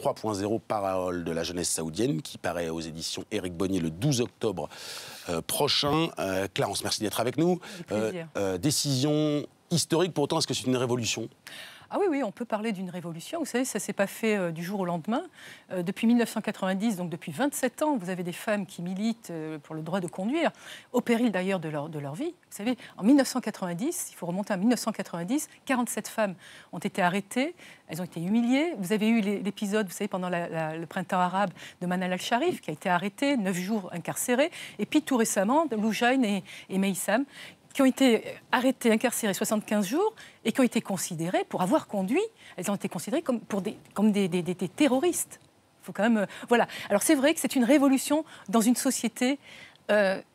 3.0, parole de la jeunesse saoudienne, qui paraît aux éditions Éric Bonnier le 12 octobre prochain. Clarence, merci d'être avec nous. Décision historique, pour autant, est-ce que c'est une révolution ? Ah oui, on peut parler d'une révolution. Vous savez, ça ne s'est pas fait du jour au lendemain. Depuis 1990, donc depuis 27 ans, vous avez des femmes qui militent pour le droit de conduire, au péril d'ailleurs de leur vie. Vous savez, en 1990, il faut remonter à 1990, 47 femmes ont été arrêtées, elles ont été humiliées. Vous avez eu l'épisode, vous savez, pendant le printemps arabe de Manal al-Sharif, qui a été arrêtée, 9 jours incarcérée. Et puis tout récemment, Loujain et Meissam, qui ont été arrêtées, incarcérées 75 jours et qui ont été considérées, pour avoir conduit, elles ont été considérées comme des terroristes. Il faut quand même... voilà. Alors c'est vrai que c'est une révolution dans une société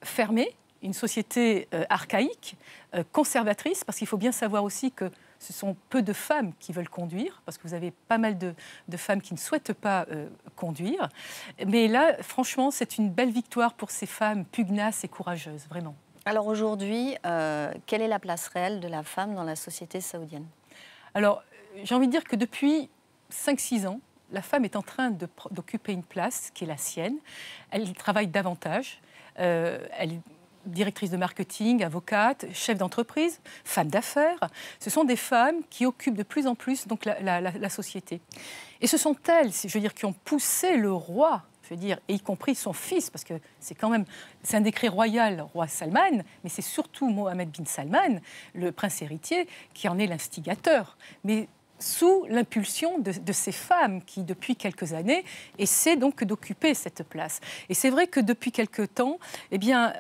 fermée, une société archaïque, conservatrice, parce qu'il faut bien savoir aussi que ce sont peu de femmes qui veulent conduire, parce que vous avez pas mal de femmes qui ne souhaitent pas conduire. Mais là, franchement, c'est une belle victoire pour ces femmes pugnaces et courageuses, vraiment. Alors aujourd'hui, quelle est la place réelle de la femme dans la société saoudienne ? Alors, j'ai envie de dire que depuis 5-6 ans, la femme est en train d'occuper une place qui est la sienne. Elle travaille davantage. Elle est directrice de marketing, avocate, chef d'entreprise, femme d'affaires. Ce sont des femmes qui occupent de plus en plus donc, la société. Et ce sont elles, je veux dire, qui ont poussé le roi, je veux dire, et y compris son fils, parce que c'est un décret royal, roi Salman, mais c'est surtout Mohammed bin Salman, le prince héritier, qui en est l'instigateur. Mais sous l'impulsion de ces femmes qui, depuis quelques années, essaient donc d'occuper cette place. Et c'est vrai que depuis quelque temps, eh bien,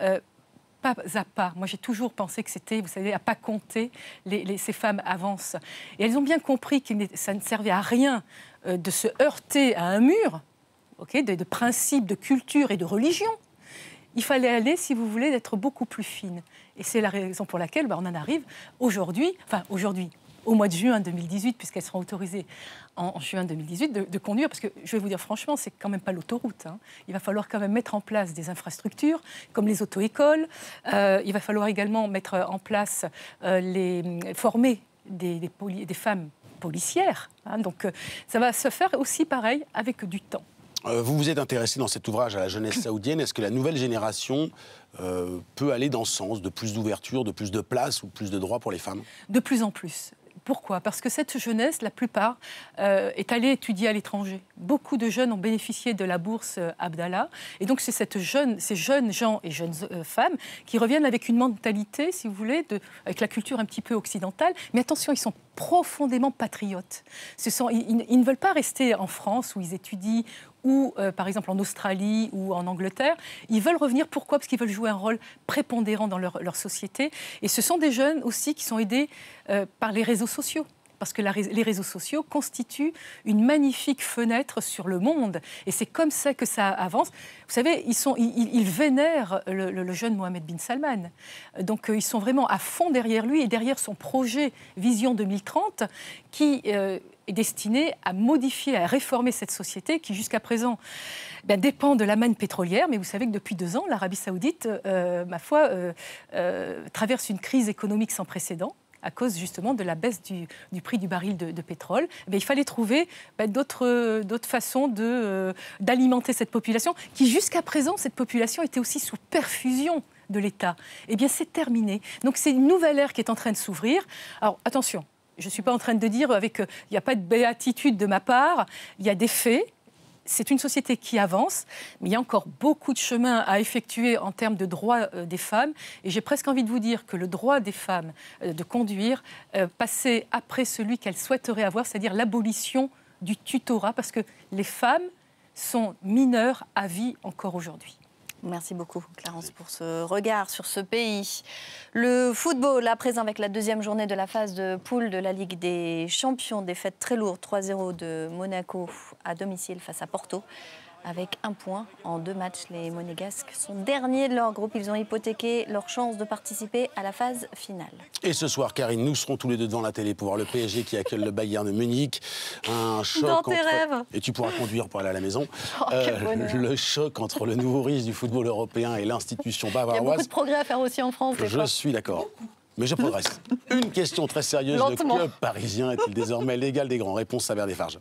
pas à pas. Moi, j'ai toujours pensé que c'était, vous savez, à pas compter, ces femmes avancent. Et elles ont bien compris que ça ne servait à rien de se heurter à un mur, de principes, de culture et de religion. Il fallait aller, si vous voulez, d'être beaucoup plus fine. Et c'est la raison pour laquelle on en arrive aujourd'hui, au mois de juin 2018, puisqu'elles seront autorisées en juin 2018, de conduire, parce que je vais vous dire franchement, c'est quand même pas l'autoroute. Il va falloir quand même mettre en place des infrastructures, comme les auto-écoles. Il va falloir également mettre en place, former des femmes policières. Donc ça va se faire aussi pareil, avec du temps. Vous vous êtes intéressé dans cet ouvrage à la jeunesse saoudienne. Est-ce que la nouvelle génération peut aller dans ce sens, de plus d'ouverture, de plus de place ou plus de droits pour les femmes ? De plus en plus. Pourquoi ? Parce que cette jeunesse, la plupart, est allée étudier à l'étranger. Beaucoup de jeunes ont bénéficié de la bourse Abdallah. Et donc, c'est ces jeunes gens et jeunes femmes qui reviennent avec une mentalité, si vous voulez, avec la culture un petit peu occidentale. Mais attention, ils sont profondément patriotes. Ils ne veulent pas rester en France où ils étudient, ou par exemple en Australie ou en Angleterre. Ils veulent revenir, pourquoi ? Parce qu'ils veulent jouer un rôle prépondérant dans leur société. Et ce sont des jeunes aussi qui sont aidés par les réseaux sociaux. Parce que les réseaux sociaux constituent une magnifique fenêtre sur le monde. Et c'est comme ça que ça avance. Vous savez, ils vénèrent le jeune Mohammed bin Salman. Donc ils sont vraiment à fond derrière lui et derrière son projet Vision 2030 qui est destiné à modifier, à réformer cette société qui, jusqu'à présent, dépend de la manne pétrolière. Mais vous savez que depuis 2 ans, l'Arabie saoudite, traverse une crise économique sans précédent, à cause justement de la baisse du prix du baril de pétrole. Il fallait trouver d'autres façons d'alimenter cette population, qui jusqu'à présent, cette population était aussi sous perfusion de l'État. Eh bien, c'est terminé. Donc, c'est une nouvelle ère qui est en train de s'ouvrir. Alors, attention, je ne suis pas en train de dire il n'y a pas de béatitude de ma part, il y a des faits. C'est une société qui avance, mais il y a encore beaucoup de chemin à effectuer en termes de droits des femmes. Et j'ai presque envie de vous dire que le droit des femmes de conduire passait après celui qu'elles souhaiteraient avoir, c'est-à-dire l'abolition du tutorat, parce que les femmes sont mineures à vie encore aujourd'hui. Merci beaucoup, Clarence, pour ce regard sur ce pays. Le football, à présent, avec la 2e journée de la phase de poule de la Ligue des Champions. Défaite très lourde, 3-0 de Monaco à domicile face à Porto. Avec 1 point en 2 matchs, les Monégasques sont derniers de leur groupe. Ils ont hypothéqué leur chance de participer à la phase finale. Et ce soir, Karine, nous serons tous les deux devant la télé pour voir le PSG qui accueille le Bayern de Munich. Un choc dans tes rêves. Et tu pourras conduire pour aller à la maison. Le choc entre le nouveau riche du football européen et l'institution bavaroise. Il y a beaucoup de progrès à faire aussi en France. Je suis d'accord. Mais je progresse. Une question très sérieuse. Le club parisien est-il désormais l'égal des grands ? Réponse Saber Desfarges.